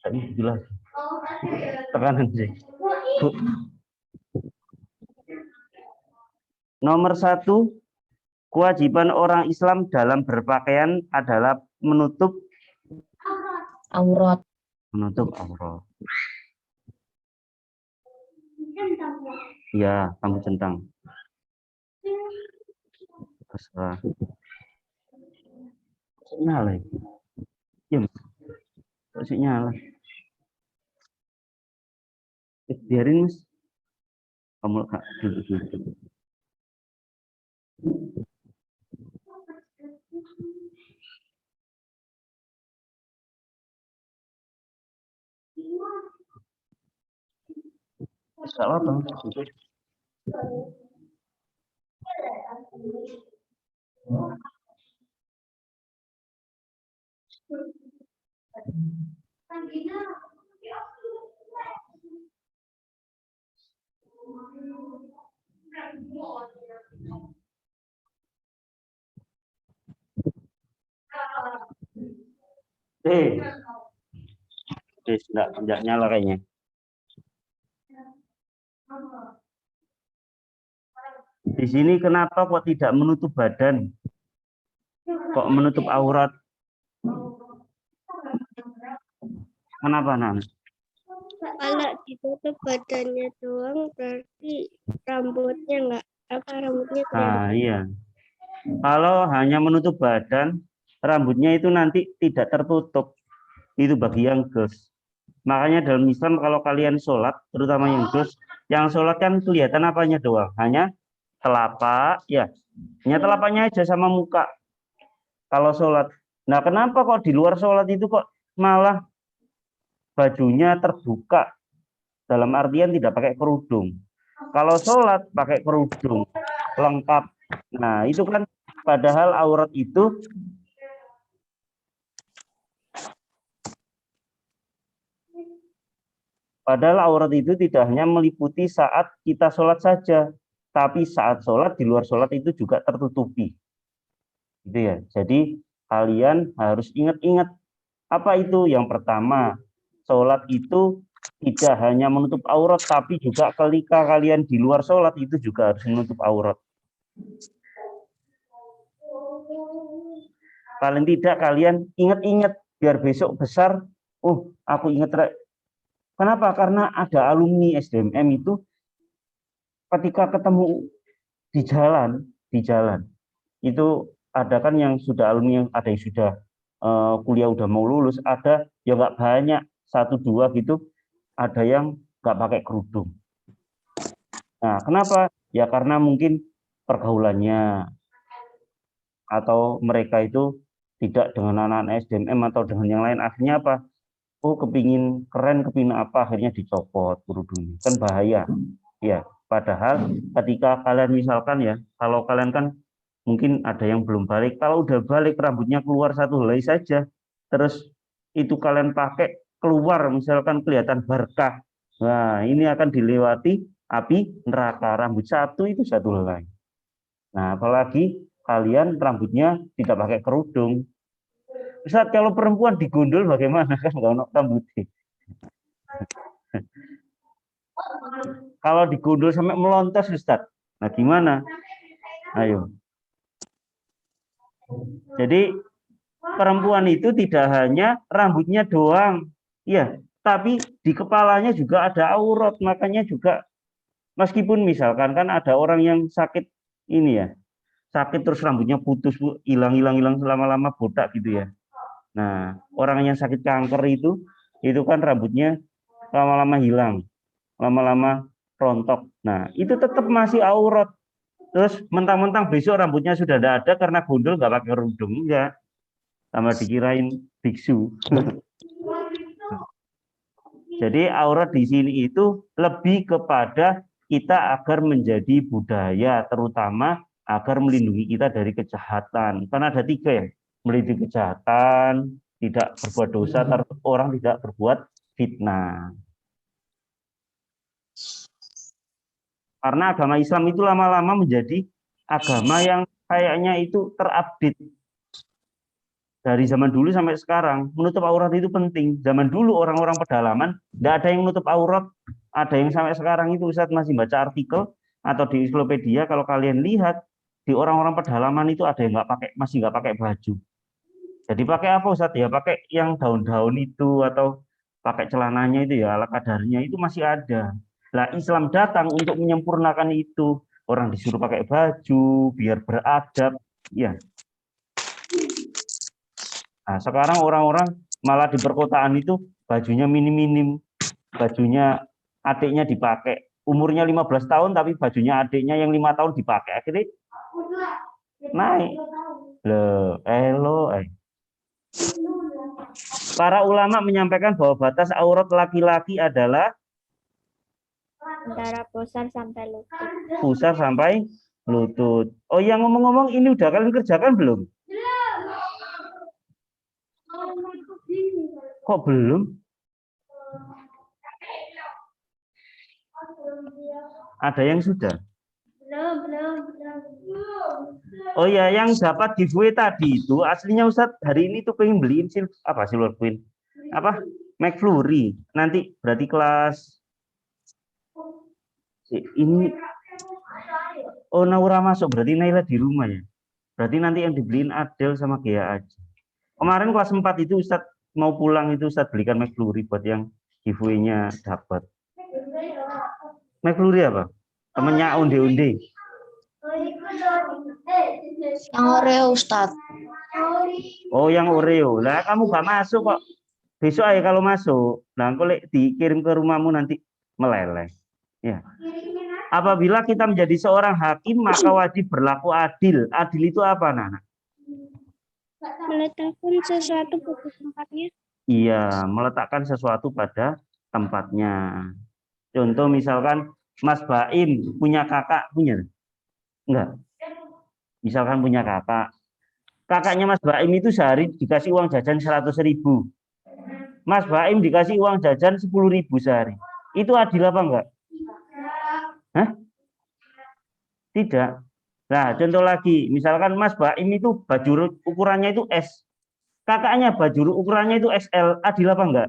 Tadi jelas. Tekanan sih. Bu. Nomor 1, kewajiban orang Islam dalam berpakaian adalah menutup aurat. Menutup aurat. Ya, kamu centang. Terserah. Nyala. Ya, masih nyala. Biarin, Mas. Kamu kak duduk. Salah apa? Enggak nyala kayaknya. Di sini kenapa kok tidak menutup badan? Kok menutup aurat? Kenapa, Nan? Kalau ditutup badannya doang berarti rambutnya rambutnya kelihatan. Nah, iya. Kalau hanya menutup badan, rambutnya itu nanti tidak tertutup. Itu bagi yang dos. Makanya dalam Islam kalau kalian sholat, terutama yang dos, yang sholat kan kelihatan apanya doang? Hanya telapak, ya. Hanya telapaknya aja sama muka. Kalau sholat. Nah, kenapa kok di luar sholat itu kok malah bajunya terbuka? Dalam artian tidak pakai kerudung. Kalau sholat pakai kerudung, lengkap. Nah, itu kan padahal aurat itu tidak hanya meliputi saat kita sholat saja, tapi saat sholat, di luar sholat itu juga tertutupi. Gitu ya. Jadi kalian harus ingat-ingat apa itu. Yang pertama, sholat itu tidak hanya menutup aurat, tapi juga ketika kalian di luar sholat itu juga harus menutup aurat. Paling tidak kalian ingat-ingat biar besok besar. Oh, aku ingat. Kenapa? Karena ada alumni SDMM itu ketika ketemu di jalan itu ada kan yang sudah alumni, yang ada yang sudah kuliah udah mau lulus, ada yang nggak banyak, 1-2 gitu, ada yang nggak pakai kerudung. Nah, kenapa? Ya karena mungkin pergaulannya atau mereka itu tidak dengan anak-anak SDMM atau dengan yang lain. Akhirnya apa? Oh, kepingin keren, kepingin apa, akhirnya dicopot kerudungnya. Kan bahaya. Ya, padahal ketika kalian misalkan ya, kalau kalian kan mungkin ada yang belum balik, kalau udah balik rambutnya keluar satu helai saja, terus itu kalian pakai keluar, misalkan kelihatan berkah. Nah, ini akan dilewati api neraka. Rambut satu itu satu helai. Nah, apalagi kalian rambutnya tidak pakai kerudung. Ustaz, kalau perempuan digundul bagaimana? Kan nggak ono rambutnya. Kalau digundul sampai melontos, Ustaz. Nah, gimana? Ayo. Jadi perempuan itu tidak hanya rambutnya doang, ya, tapi di kepalanya juga ada aurat. Makanya juga meskipun misalkan kan ada orang yang sakit ini ya, sakit terus rambutnya putus, hilang selama-lama botak gitu ya. Nah, orang yang sakit kanker itu kan rambutnya lama-lama hilang, lama-lama rontok. Nah, itu tetap masih aurat. Terus mentang-mentang besok rambutnya sudah tidak ada karena gundul nggak pakai kerudung, enggak. Sama dikirain biksu. Jadi aurat di sini itu lebih kepada kita agar menjadi budaya, terutama agar melindungi kita dari kejahatan. Karena ada 3 ya, melindungi kejahatan, tidak berbuat dosa, orang tidak berbuat fitnah. Karena agama Islam itu lama-lama menjadi agama yang kayaknya itu terupdate. dari zaman dulu sampai sekarang, menutup aurat itu penting. Zaman dulu orang-orang pedalaman, tidak ada yang menutup aurat. Ada yang sampai sekarang itu Ustadz masih baca artikel atau di ensiklopedia, kalau kalian lihat, di orang-orang pedalaman itu ada yang masih nggak pakai baju. Jadi pakai apa Ustadz? Ya pakai yang daun-daun itu, atau pakai celananya itu ya, ala kadarnya itu masih ada. Nah, Islam datang untuk menyempurnakan itu. Orang disuruh pakai baju, biar beradab. Ya, nah, sekarang orang-orang malah di perkotaan itu bajunya minim-minim, bajunya adiknya dipakai. Umurnya 15 tahun tapi bajunya adiknya yang 5 tahun dipakai. Akhirnya naik. Loh, Para ulama menyampaikan bahwa batas aurat laki-laki adalah Antara pusar sampai lutut. pusar sampai lutut. Oh, yang ngomong-ngomong ini udah kalian kerjakan belum? Kok belum? Ada yang sudah? Oh ya, yang dapat giveaway tadi itu aslinya Ustadz hari ini tuh pengen beliin Silver Queen, apa McFlurry. Nanti berarti kelas ini. Oh, Naura masuk, berarti Naila di rumah ya. Berarti nanti yang dibeliin Adel sama Gea aja. Kemarin kelas 4 itu Ustadz mau pulang itu Ustadz belikan McFlurry buat yang giveaway-nya dapat. McFlurry apa? Temennya onde-onde. Yang Oreo, Ustadz. Oh, yang Oreo. Lah kamu gak masuk kok. Besok aja kalau masuk. Nah, kalau dikirim ke rumahmu nanti meleleh. Ya. Apabila kita menjadi seorang hakim, maka wajib berlaku adil. Adil itu apa, Nana? Meletakkan sesuatu pada tempatnya. Iya, meletakkan sesuatu pada tempatnya. Contoh misalkan Mas Baim punya kakak, punya? Enggak. Misalkan punya kakak. Kakaknya Mas Baim itu sehari dikasih uang jajan 100.000. Mas Baim dikasih uang jajan 10.000 sehari. Itu adil apa enggak? Hah? Tidak. Nah, contoh lagi, misalkan Mas Baim itu baju ukurannya itu S. Kakaknya baju ukurannya itu XL. Adil apa enggak?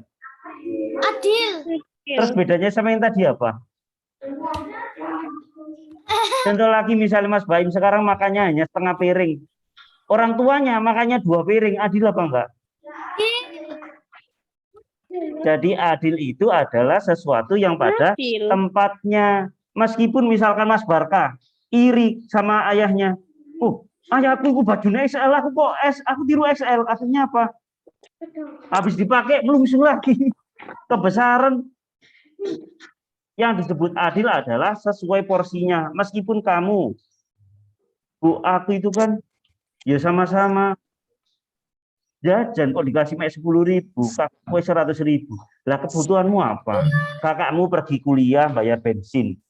Adil. Terus bedanya sama yang tadi apa? Contoh lagi misalnya Mas Baim sekarang makannya hanya setengah piring. Orang tuanya makannya 2 piring. Adil apa enggak? Jadi adil itu adalah sesuatu yang pada tempatnya. Meskipun misalkan Mas Barka iri sama ayahnya. Oh, ayahku bajunya XL, aku kok S, aku tiru XL. Akhirnya apa? Habis dipakai melungsung lagi. Kebesaran. Yang disebut adil adalah sesuai porsinya. Meskipun kamu, Bu, aku itu kan ya sama-sama jajan kok dikasih 10.000, kakakmu 100.000. Lah kebutuhanmu apa? Kakakmu pergi kuliah bayar bensin.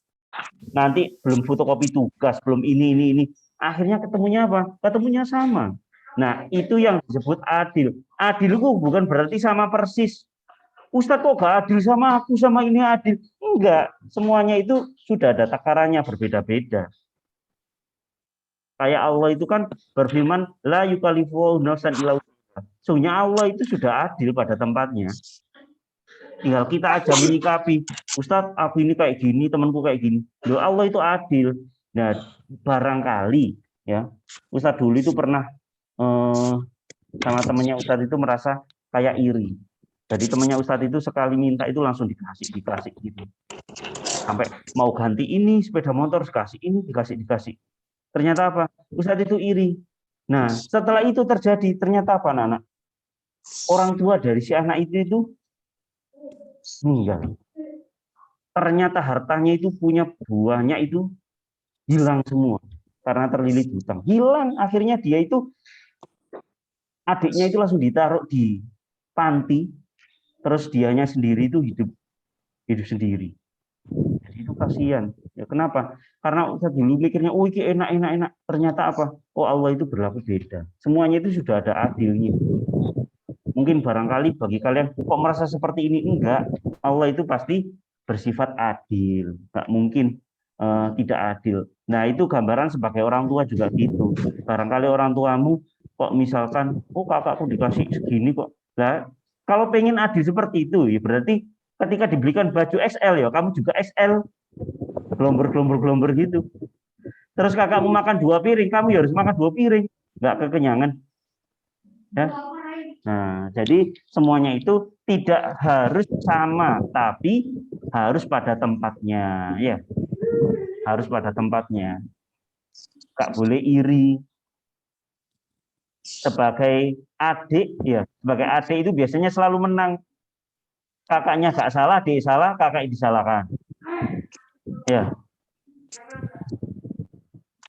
Nanti belum fotokopi tugas, belum ini. Akhirnya ketemunya apa? Ketemunya sama. Nah, itu yang disebut adil. Adil itu bukan berarti sama persis. Ustadz kok gak adil sama aku, sama ini adil. Enggak, semuanya itu sudah ada takarannya berbeda-beda. Kayak Allah itu kan berfirman, la yukallifu nafsan illa wus'aha. Sesungguhnya Allah itu sudah adil pada tempatnya. Tinggal kita aja menyikapi, Ustadz aku ini kayak gini, temanku kayak gini. Loh, Allah itu adil. Nah, barangkali ya, Ustadz dulu itu pernah sama temannya Ustadz itu merasa kayak iri. Jadi temannya Ustadz itu sekali minta itu langsung dikasih gitu. Sampai mau ganti ini sepeda motor dikasih, ini dikasih. Ternyata apa? Ustadz itu iri. Nah, setelah itu terjadi, ternyata apa, anak? Orang tua dari si anak itu meninggal. Ternyata hartanya itu punya buahnya itu hilang semua karena terlilit hutang. Hilang, akhirnya dia itu adiknya itu langsung ditaruh di panti, terus dianya sendiri itu hidup sendiri. Jadi itu kasihan. Ya kenapa? Karena Ustadz dulu mikirnya, oh ini enak. Ternyata apa? Oh Allah itu berlaku beda. Semuanya itu sudah ada adilnya. Mungkin barangkali bagi kalian kok merasa seperti ini, enggak. Allah itu pasti bersifat adil. Enggak mungkin tidak adil. Nah itu gambaran sebagai orang tua juga gitu. Barangkali orang tuamu kok misalkan, oh kakakku dikasih segini kok. Nah, kalau pengen adil seperti itu, ya berarti ketika dibelikan baju XL ya, kamu juga XL, gelomber gitu. Terus kakakmu makan 2 piring, kamu ya harus makan 2 piring, nggak kekenyangan. Ya. Nah, jadi semuanya itu tidak harus sama, tapi harus pada tempatnya, ya. Harus pada tempatnya. Nggak boleh iri. Sebagai adik, ya, sebagai adik itu biasanya selalu menang. Kakaknya nggak salah, adik salah, kakak disalahkan. Ya.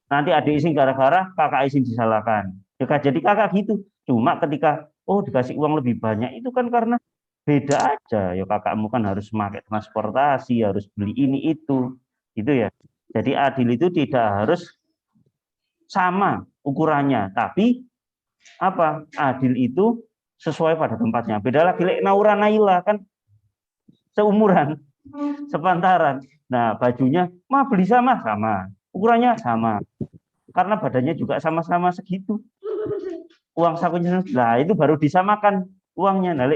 Nanti adik izin gara-gara kakak izin disalahkan. Ya, jadi kakak gitu. Cuma ketika dikasih uang lebih banyak itu kan karena beda aja. Ya kakakmu kan harus pakai transportasi, harus beli ini itu. Gitu ya. Jadi adil itu tidak harus sama ukurannya, tapi apa? Adil itu sesuai pada tempatnya. Beda lagi Naura Naila kan seumuran, sepantaran. Nah, bajunya mah beli sama, ukurannya sama. Karena badannya juga sama-sama segitu. Uang sakunya, nah itu baru disamakan uangnya. Nah,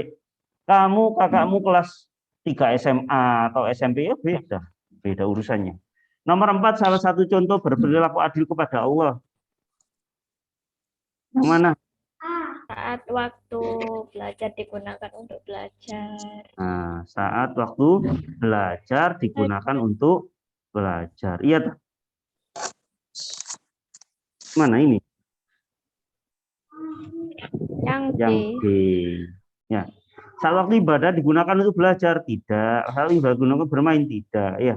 kamu kakakmu kelas 3 SMA atau SMP, ya beda urusannya. Nomor 4, salah satu contoh berperilaku adil kepada Allah. Yang mana? Saat waktu belajar digunakan untuk belajar. Nah, saat waktu belajar digunakan untuk belajar. Iya. Mana ini? Yang D. Yang D. Ya. Saat waktu ibadah digunakan untuk belajar, tidak. Saat ibadah digunakan untuk bermain, tidak. Ya.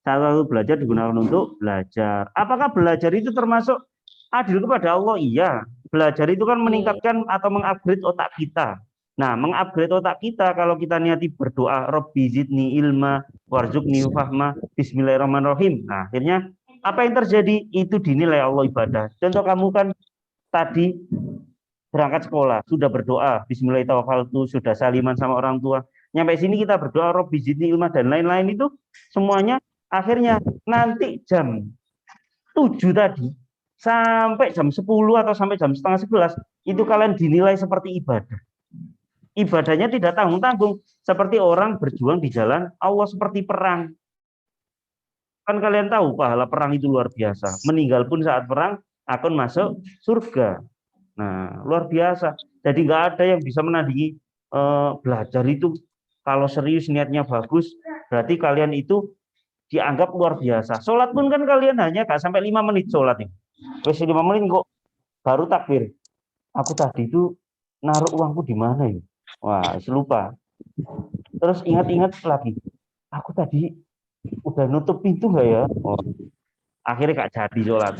Saat waktu belajar digunakan untuk belajar. Apakah belajar itu termasuk adil kepada Allah? Iya. Belajar itu kan meningkatkan atau mengupgrade otak kita. Nah, mengupgrade otak kita kalau kita niati berdoa, Robbi zidni ilma, warzuqni fahma, bismillahirrahmanirrahim. Nah, akhirnya apa yang terjadi? Itu dinilai Allah ibadah. Contoh kamu kan tadi berangkat sekolah, sudah berdoa, bismillahirrahmanirrahim, sudah saliman sama orang tua. Nyampe sini kita berdoa, Robbi zidni ilma, dan lain-lain itu semuanya akhirnya nanti jam 7 tadi, sampai jam 10 atau sampai jam setengah 11, itu kalian dinilai seperti ibadah. Ibadahnya tidak tanggung-tanggung, seperti orang berjuang di jalan Allah, seperti perang. Kan kalian tahu pahala perang itu luar biasa. Meninggal pun saat perang akan masuk surga. Nah, luar biasa. Jadi nggak ada yang bisa menandingi belajar itu. Kalau serius niatnya bagus, berarti kalian itu dianggap luar biasa. Sholat pun kan kalian hanya nggak sampai 5 menit sholat nih. Wes 5 menit kok baru takbir. Aku tadi itu naruh uangku di mana ya? Wah, lupa. Terus ingat-ingat lagi. Aku tadi udah nutup pintu nggak ya? Oh, akhirnya gak jadi sholat.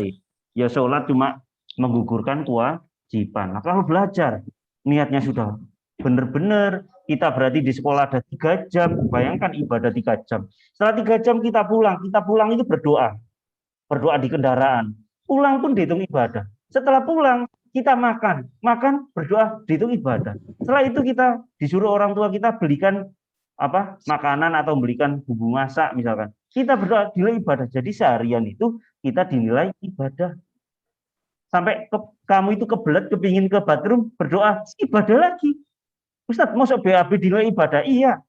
Ya sholat cuma menggugurkan kewajiban. Nah, kalau belajar niatnya sudah benar-benar, kita berarti di sekolah ada 3 jam. Bayangkan ibadah 3 jam. Setelah 3 jam kita pulang itu berdoa. Berdoa di kendaraan. Pulang pun dihitung ibadah. Setelah pulang kita makan berdoa dihitung ibadah. Setelah itu kita disuruh orang tua kita belikan makanan atau belikan bumbu masak misalkan. Kita berdoa dinilai ibadah. Jadi seharian itu kita dinilai ibadah. Sampai kamu itu kebelet kepingin ke bathroom berdoa ibadah lagi. Ustadz, masuk BAB dinilai ibadah? Iya.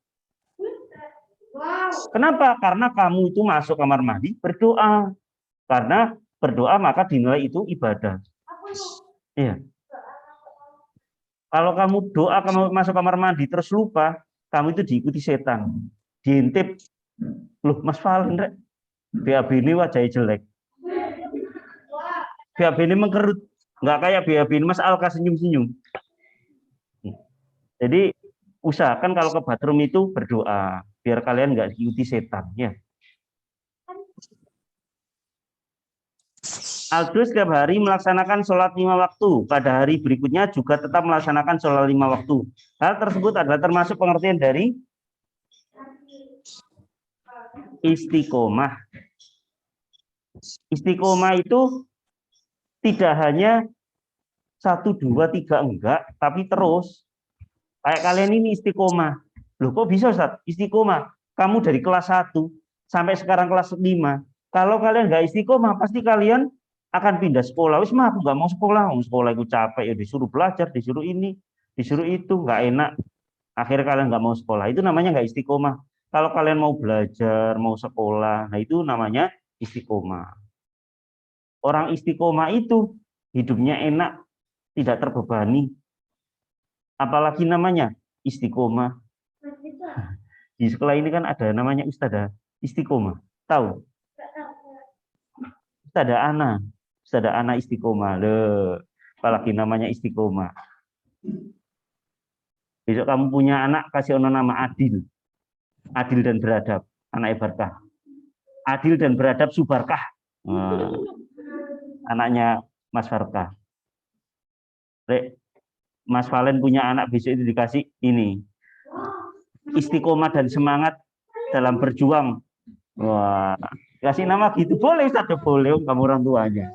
Kenapa? Karena kamu itu masuk kamar mandi berdoa. Karena berdoa maka dinilai itu ibadah. Iya. Kalau kamu doa, kamu masuk kamar mandi terus lupa, kamu itu diikuti setan. Diintip. Loh, Mas Valen, Rek, BAB ini wajahnya jelek. BAB ini mengkerut. Nggak kayak BAB ini Mas Alka senyum-senyum. Jadi usahakan kalau ke bathroom itu berdoa. Biar kalian nggak diikuti setan. Ya. Aldo setiap hari melaksanakan sholat 5 waktu. Pada hari berikutnya juga tetap melaksanakan sholat 5 waktu. Hal tersebut adalah termasuk pengertian dari istiqomah. Istiqomah itu tidak hanya 1, 2, 3, enggak, tapi terus. Kayak kalian ini istiqomah. Loh kok bisa Ustaz? Istiqomah. Kamu dari kelas 1 sampai sekarang kelas 5. Kalau kalian enggak istiqomah, pasti kalian akan pindah sekolah. Wis mah aku nggak mau sekolah, mau sekolah itu capek ya, disuruh belajar, disuruh ini, disuruh itu, nggak enak. Akhirnya kalian nggak mau sekolah. Itu namanya nggak istiqomah. Kalau kalian mau belajar, mau sekolah, nah itu namanya istiqomah. Orang istiqomah itu hidupnya enak, tidak terbebani. Apalagi namanya istiqomah. Di sekolah ini kan ada namanya Ustadzah Istiqomah. Tahu? Ustadzah Ana Istiqomah. Loh, apalagi namanya Istiqomah. Besok kamu punya anak, kasih nama Adil. Adil dan beradab. Anak Barkah. Adil dan beradab Subarkah. Nah, anaknya Mas Barkah. Mas Valen punya anak, besok itu dikasih ini. Istiqomah dan semangat dalam berjuang. Wah, kasih nama gitu boleh, Ustaz, boleh, kamu orang tuanya.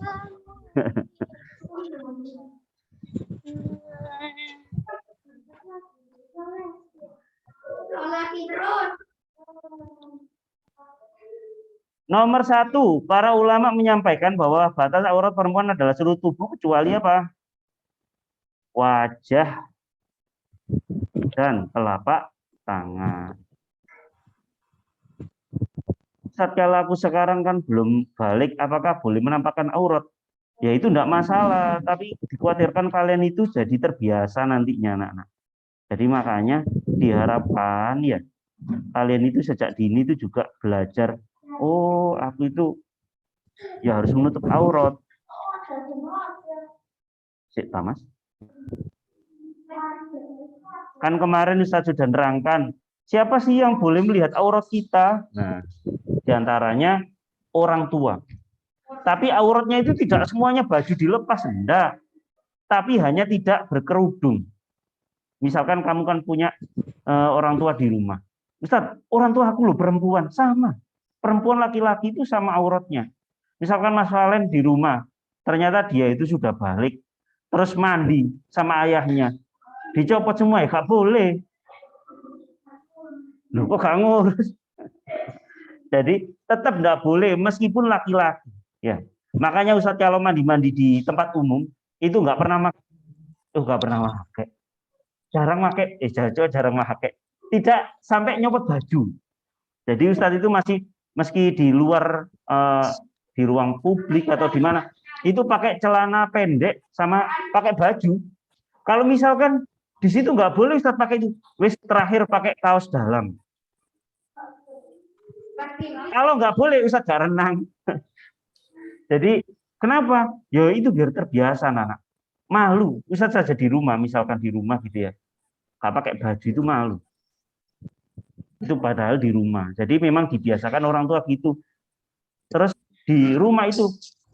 Nomor 1, para ulama menyampaikan bahwa batas aurat perempuan adalah seluruh tubuh kecuali apa? Wajah dan telapak tangan. Saat kalau aku sekarang kan belum balik, apakah boleh menampakkan aurat? Ya itu enggak masalah, tapi dikhawatirkan kalian itu jadi terbiasa nantinya anak-anak. Jadi makanya diharapkan ya kalian itu sejak dini itu juga belajar, oh aku itu ya harus menutup aurat. Sik, Mas. Kan kemarin Ustaz sudah nerangkan, siapa sih yang boleh melihat aurat kita? Nah, diantaranya orang tua. Tapi auratnya itu tidak semuanya baju dilepas, enggak. Tapi hanya tidak berkerudung. Misalkan kamu kan punya orang tua di rumah. Ustaz, orang tua aku loh perempuan, sama. Perempuan laki-laki itu sama auratnya. Misalkan Mas Valen di rumah, ternyata dia itu sudah balik, terus mandi sama ayahnya. Dicopot semua ya, gak boleh. Loh kok gak ngurus? Jadi tetap enggak boleh meskipun laki-laki. Ya, makanya Ustadz kalau mandi-mandi di tempat umum itu nggak pernah pakai, jarang pakai, jarang pakai, tidak sampai nyopot baju. Jadi Ustadz itu masih meski di luar di ruang publik atau di mana itu pakai celana pendek sama pakai baju. Kalau misalkan di situ nggak boleh Ustadz pakai itu, wis terakhir pakai kaos dalam. Kalau nggak boleh Ustadz gak renang. Jadi kenapa? Ya itu biar terbiasa anak. Malu, Ustaz saja di rumah, misalkan di rumah gitu ya, nggak pakai baju itu malu. Itu padahal di rumah. Jadi memang dibiasakan orang tua gitu. Terus di rumah itu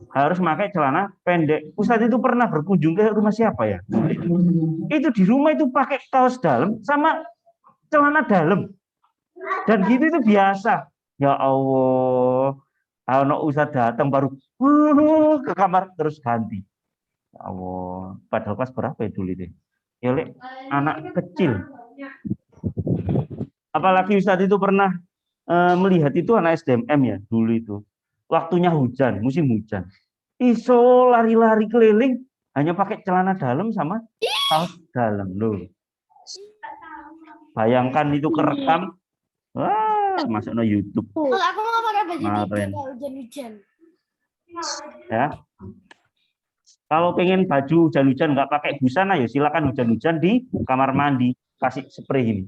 harus pakai celana pendek. Ustaz itu pernah berkunjung ke rumah siapa ya? Itu di rumah itu pakai kaos dalam sama celana dalam. Dan gitu itu biasa. Ya Allah. Kalau Ustaz datang baru ke kamar terus ganti. Ya Allah, padahal kelas berapa ya dulu itu? Ya, anak kecil. Apalagi Ustadz itu pernah melihat itu anak SDMM ya dulu itu. Waktunya hujan, musim hujan. Iso lari-lari keliling hanya pakai celana dalam sama kaos dalam loh. Bayangkan itu kerekam, wah masuk no YouTube. Kalau aku mau pakai baju Kemarin. tidur hujan-hujan. Ya. Kalau pengen baju hujan-hujan nggak pakai busana ya silakan hujan-hujan di kamar mandi, kasih spray ini.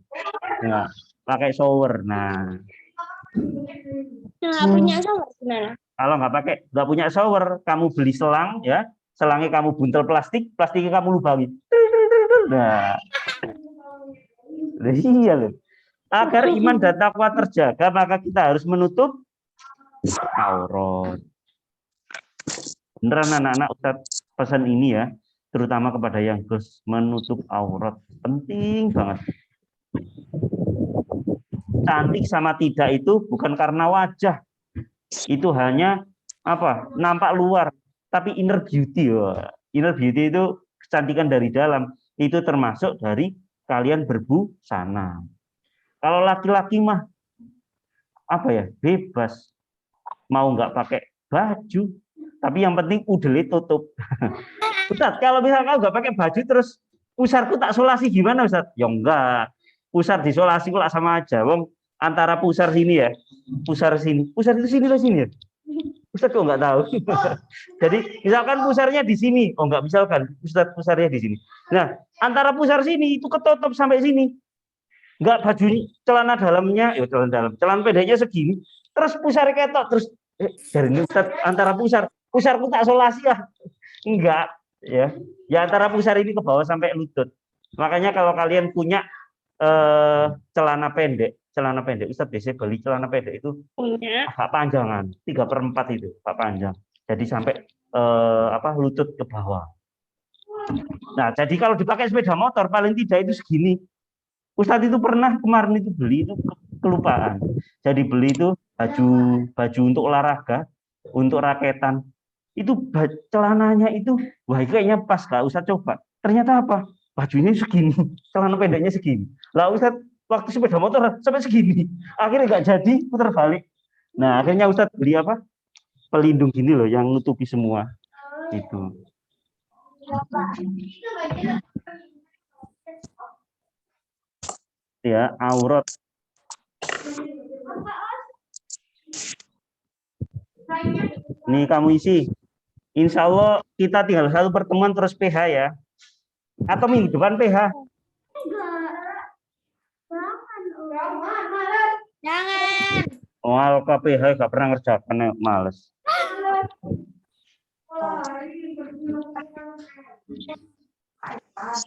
Nah, pakai shower. Nah, Nggak punya shower gimana? kalau nggak punya shower, kamu beli selang ya, selangnya kamu buntel plastik, plastiknya kamu lubangi. Nah, iya loh. Agar iman dan takwa terjaga, maka kita harus menutup aurat. Beneran anak-anak Ustadz pesan ini ya, terutama kepada yang terus menutup aurat, penting banget. Cantik sama tidak itu bukan karena wajah, itu hanya apa? Nampak luar, tapi inner beauty. Inner beauty itu kecantikan dari dalam, itu termasuk dari kalian berbusana. Kalau laki-laki mah apa ya? Bebas, mau nggak pakai baju, Tapi yang penting udelnya tutup. Ustaz, kalau misalnya kau nggak pakai baju terus pusarku tak solasi gimana Ustaz? Ya enggak. Pusar disolasi kok sama aja. Wong antara pusar sini ya, pusar sini. Pusar itu sini loh sini ya. Ustaz kok nggak tahu. Jadi misalkan pusarnya di sini, oh nggak misalkan Ustaz pusarnya di sini. Nah antara pusar sini itu ketutup sampai sini. Nggak baju celana dalamnya, ya celana dalam, celana pendeknya segini. Terus pusar ketok terus dari ini Ustaz antara pusarku tak solasi ya. Enggak ya. Ya antara pusar ini ke bawah sampai lutut. Makanya kalau kalian punya celana pendek Ustaz biasanya beli celana pendek itu Punya. agak panjangan 3/4 itu agak panjang jadi sampai lutut ke bawah. Nah jadi kalau dipakai sepeda motor paling tidak itu segini. Ustadz itu pernah kemarin itu beli itu kelupaan jadi beli itu baju untuk olahraga untuk raketan itu celananya itu wah kayaknya pas Kak Ustadz coba ternyata apa bajunya segini celana pendeknya segini lah Ustadz waktu sepeda motor sampai segini akhirnya nggak jadi putar balik. Nah akhirnya Ustadz beli apa pelindung gini loh yang nutupi semua itu ya aurat. Nih kamu isi insya Allah kita tinggal satu pertemuan terus PH ya atau minggu depan PH. Jangan. Oh, KPH gak pernah ngerjakan, males.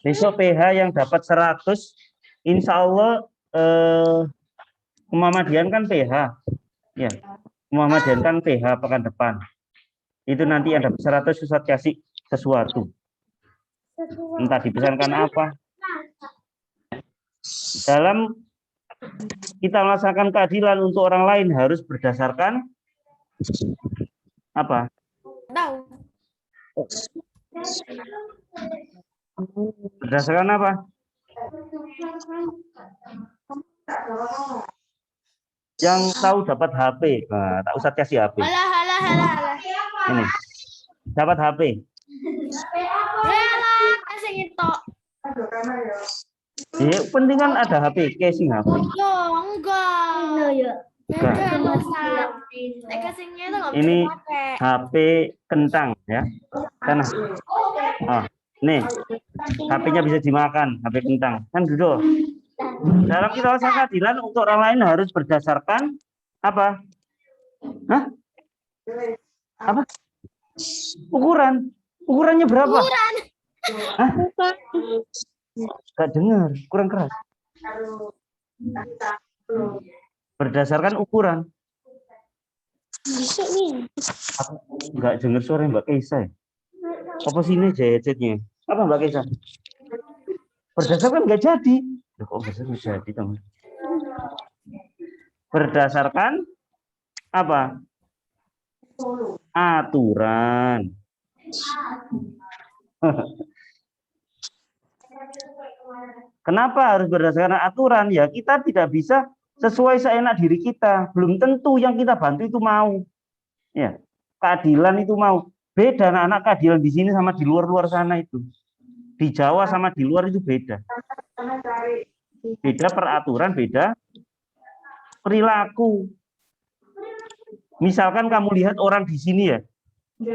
Besok PH yang dapat 100, insya Allah Muhammadiyah kan PH, ya. Muhammadiyah kan PH pekan depan. Itu nanti yang dapat 100 Ustaz kasih sesuatu. Entah dipesankan apa. Dalam kita melaksanakan keadilan untuk orang lain harus berdasarkan apa? Tahu. Berdasarkan apa? Yang tahu dapat HP. Nah, tak usah kasih HP. Halah. Ini. Dapat HP. Halah, kasih itu. Penting kan ada HP, casing HP. Yo, enggak. Enggak. Casingnya itu nggak bisa Ini dipakai. HP kentang ya. Kan. Nih. HP-nya bisa dimakan, HP kentang. Kan gitu. Dalam kita melaksanakan keadilan untuk orang lain harus berdasarkan apa? Hah? Apa? Ukuran. Ukurannya berapa? Ukuran. Hah? Gak dengar, kurang keras. Berdasarkan ukuran. Enggak dengar suara Mbak Keisa. Apa sini headsetnya? Apa Mbak Keisa? Berdasarkan nggak jadi. Kok bisa jadi teman? Berdasarkan apa? Aturan. Kenapa harus berdasarkan aturan? Ya kita tidak bisa sesuai seenak diri kita. Belum tentu yang kita bantu itu mau. Ya, keadilan itu mau. Beda anak-anak keadilan di sini sama di luar-luar sana itu. Di Jawa sama di luar itu beda. Beda peraturan, beda perilaku. Misalkan kamu lihat orang di sini ya,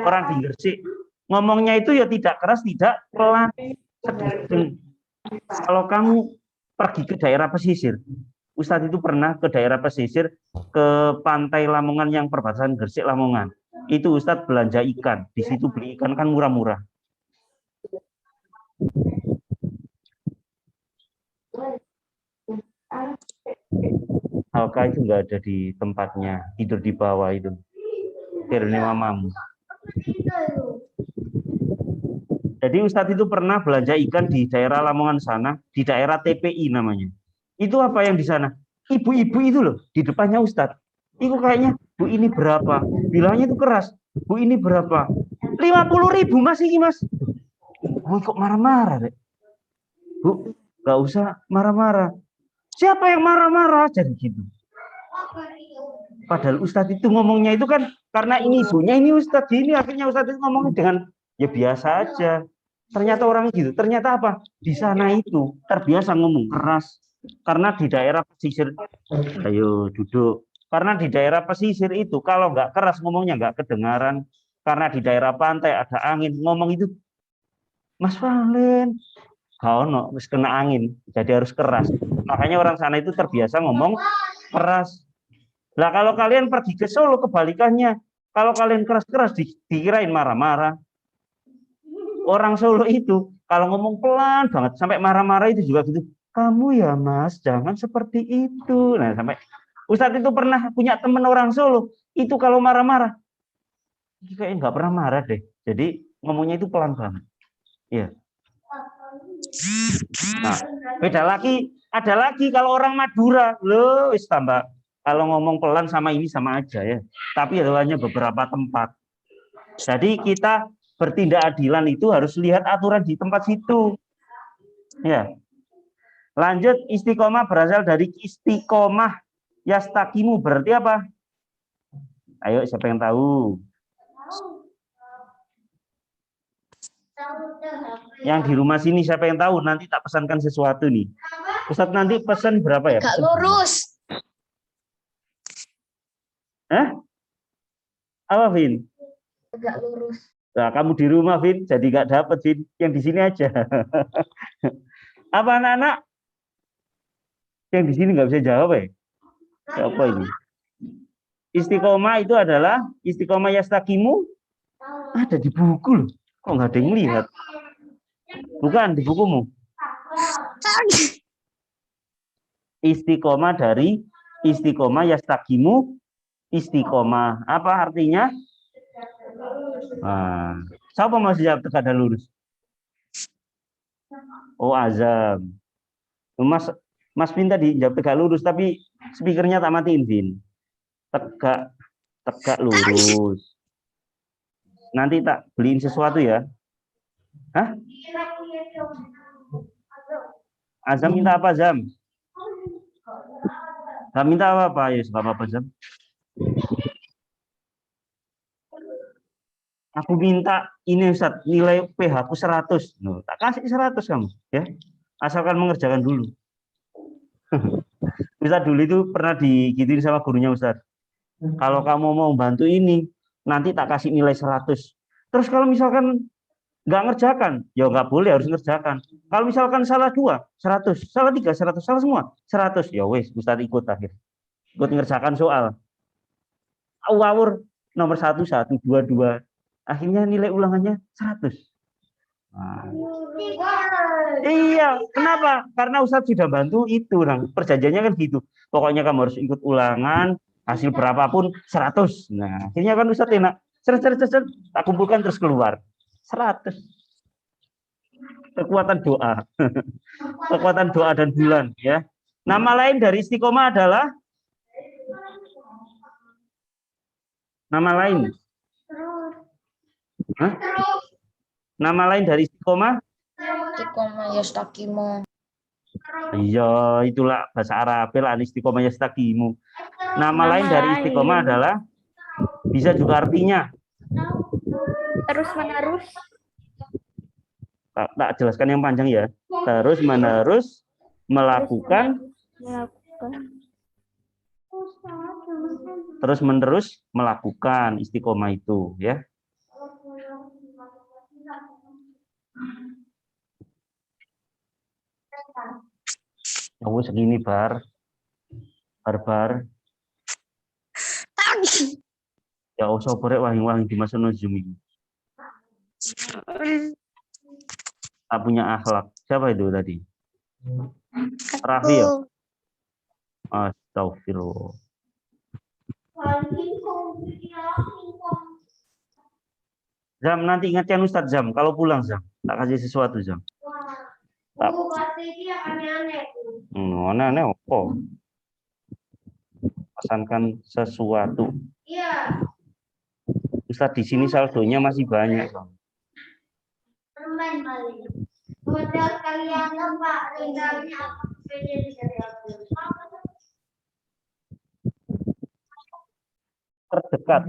orang di Gresik, ngomongnya itu ya tidak keras, tidak pelan. Kalau kamu pergi ke daerah pesisir, Ustadz itu pernah ke daerah pesisir, ke pantai Lamongan yang perbatasan Gresik Lamongan. Itu Ustadz belanja ikan, di situ beli ikan kan murah-murah. Alka itu nggak ada di tempatnya, tidur di bawah itu. Kiranya mamamu. Jadi Ustadz itu pernah belanja ikan di daerah Lamongan sana, di daerah TPI namanya. Itu apa yang di sana? Ibu-ibu itu loh, di depannya Ustadz. Itu kayaknya, Bu ini berapa? Bilangnya itu keras. Bu ini berapa? 50.000 mas ini mas. Bu kok marah-marah deh. Bu, nggak usah marah-marah. Siapa yang marah-marah? Jadi gitu. Padahal Ustadz itu ngomongnya itu kan Karena ini isunya ini Ustadz ini, akhirnya Ustadz itu ngomong dengan ya biasa aja. Ternyata orang gitu. Ternyata apa? Di sana itu terbiasa ngomong keras. Karena di daerah pesisir, ayo duduk. Karena di daerah pesisir itu kalau nggak keras ngomongnya nggak kedengaran. Karena di daerah pantai ada angin, ngomong itu, Mas Valen, kau no, harus kena angin, jadi harus keras. Makanya orang sana itu terbiasa ngomong keras. Nah kalau kalian pergi ke Solo kebalikannya, kalau kalian keras-keras dikirain marah-marah. Orang Solo itu kalau ngomong pelan banget sampai marah-marah itu juga gitu. Kamu ya Mas, jangan seperti itu. Nah sampai Ustadz itu pernah punya teman orang Solo, itu kalau marah-marah, kayaknya nggak pernah marah deh. Jadi ngomongnya itu pelan banget. Iya. Nah, beda lagi, ada lagi kalau orang Madura, loh, wis tambah. Kalau ngomong pelan sama ini sama aja ya. Tapi itu hanya beberapa tempat. Jadi kita bertindak adilan itu harus lihat aturan di tempat situ. Ya. Lanjut, istiqomah berasal dari istiqomah yastaqimu, berarti apa? Ayo, siapa yang tahu? Yang di rumah sini siapa yang tahu? Nanti tak pesankan sesuatu nih. Ustadz nanti pesan berapa ya? Gak lurus. Apa, Vin? Gak lurus. Nah, kamu di rumah, Vin, jadi nggak dapet, Vin. Yang di sini aja. Apa anak-anak? Yang di sini nggak bisa jawab ya? Apa ini? Istiqomah itu adalah istiqomah yastaqimu. Ada di buku loh. Kok nggak ada yang lihat? Bukan di bukumu. Istiqomah dari istiqomah yastaqimu. Istiqomah. Apa artinya? Nah, siapa masih jawab tegak dan lurus? Oh, azam. Mas Vin tadi jawab tegak lurus, tapi speakernya tak matiin, Vin. Tegak lurus. Nanti tak beliin sesuatu ya. Hah? Azam minta apa, Zam? Zam minta apa? Ya, apa Zam? Aku minta ini Ustaz, nilai PH aku 100. Loh, tak kasih 100 kamu, ya. Asalkan mengerjakan dulu. Ustaz dulu itu pernah digituin sama gurunya Ustaz. Kalau kamu mau bantu ini, nanti tak kasih nilai 100. Terus kalau misalkan nggak ngerjakan, ya nggak boleh, harus ngerjakan. Kalau misalkan salah 2, 100, salah 3, 100, salah semua, 100. Ya wes, Ustaz ikut akhir. Ikut ngerjakan soal. Awur nomor 1, 1, 2, 2. Akhirnya nilai ulangannya 100. Nah. Iya, kenapa? Karena Ustadz sudah bantu itu, nah, perjanjiannya kan gitu. Pokoknya kamu harus ikut ulangan, hasil berapapun 100. Nah, akhirnya kan Ustadz enak. Tak kumpulkan terus keluar 100. Kekuatan doa. Kekuatan doa dan bulan, ya. Nama lain dari istiqomah adalah nama lain. Hah? Nama lain dari istiqomah? Istiqomah yastaqimu. Iya, itulah bahasa Arab lah, istiqomah yastaqimu. Nama lain dari istiqomah adalah bisa juga artinya Terus menerus. Tak jelaskan yang panjang ya. Terus menerus melakukan. Terus menerus melakukan istiqomah itu, ya. Oh, segini bar. Ya usah borek wahing-wahing di masa Zoom ini. Tak punya akhlak. Siapa itu tadi? Raffi ya? Astagfirullah. Zam, nanti ingatkan Ustadz Zam. Kalau pulang Zam, tak kasih sesuatu Zam. Tak. Aneh-aneh apa? Pesankan sesuatu. Iya. Ustadz di sini saldonya masih banyak. Terdekat.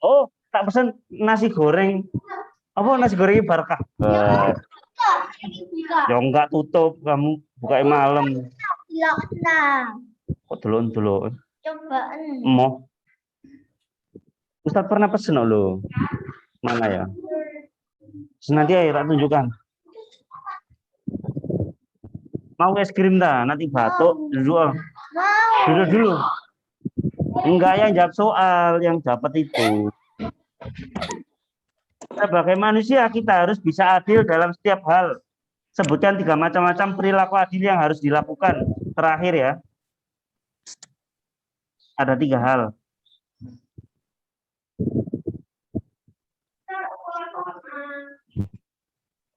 Oh, tak pesen nasi goreng. Apa nasi goreng Barkah? Ya enggak tutup, kamu buka malam. Kok delok-delok? Cobaan. Mau. Ustaz pernah pesen lo. Mana ya? Nanti ayo tak tunjukkan. Mau es krim dah, nanti batuk, duduk. Duduk dulu. Enggak yang jawab soal, yang dapat itu. Sebagai manusia kita harus bisa adil dalam setiap hal. Sebutkan 3 macam-macam perilaku adil yang harus dilakukan. Terakhir ya. Ada 3 hal.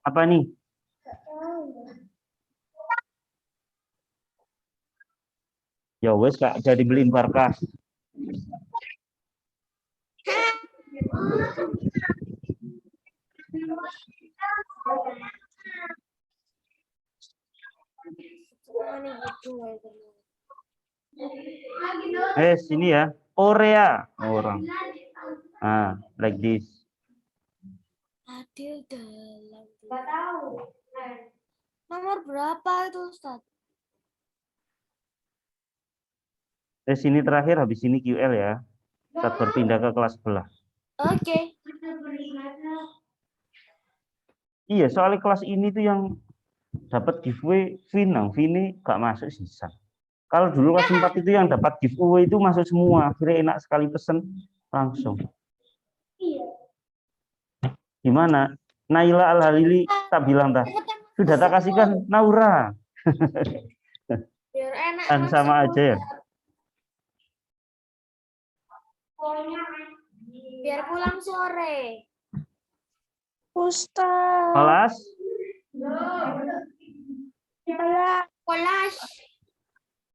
Apa nih? Ya wes Kak, jadi beliin Barkah. Sini ya. Korea orang. Ah, like this. Adil dalam. Nggak tahu. Nomor berapa itu Ustaz? Sini terakhir, habis ini QL ya. Saat berpindah ke kelas sebelah. Oke. Iya, soalnya kelas ini tuh yang dapat giveaway Vina. Vini gak masuk sisa. Kalau dulu kelas 4 itu yang dapat giveaway itu masuk semua. Akhirnya enak sekali pesen langsung. Gimana? Naila Al-Halili tak bilang dah. Sudah tak kasihkan Naura. Biar enak. Kan sama aja ya. Biar pulang sore. Ustaz. Kelas? Kolas.